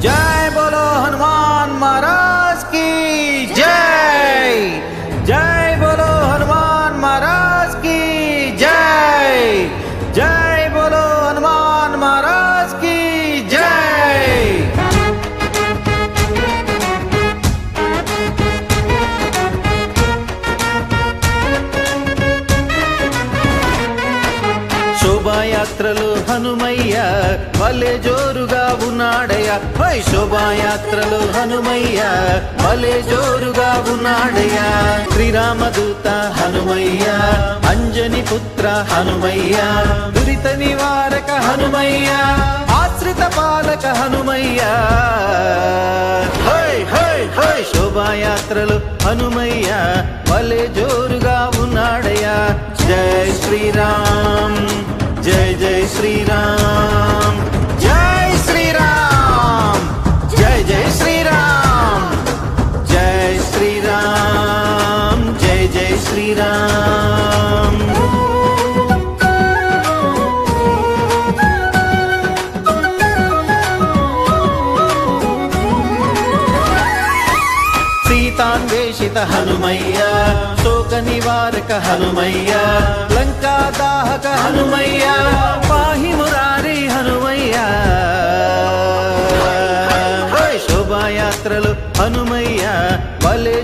जय बोलो हनुमान महाराज की जय। जय बोलो हनुमान महाराज की जय। जय बोलो हनुमान महाराज की जय। శోభాయాత్రలు హనుమయ్య భలే జోరుగా ఉన్నాడయ్య. శోభాయాత్రలు హనుమయ్య భలే జోరుగా ఉన్నాడయ్య. శ్రీరామదూత హనుమయ్య, అంజని పుత్ర హనుమయ్య, దురిత నివారక హనుమయ్య, ఆశ్రిత పాలక హనుమయ్య. హై హై హై శోభాయాత్రలు హనుమయ్య భలే జోరుగా ఉన్నాడయ్య. జై శ్రీరామ్, జై జై శ్రీరామ్, జై శ్రీరామ్, జై జై శ్రీరామ్, జై శ్రీరామ్, జై జై శ్రీరామ్. సీతాన్వేషిత హనుమయ్య, శోక నివారక హనుమయ్య, లంకా దాహక హనుమయ్య, పాహి మురారి హనుమయ్య. శోభాయాత్రలు హనుమయ్య భలే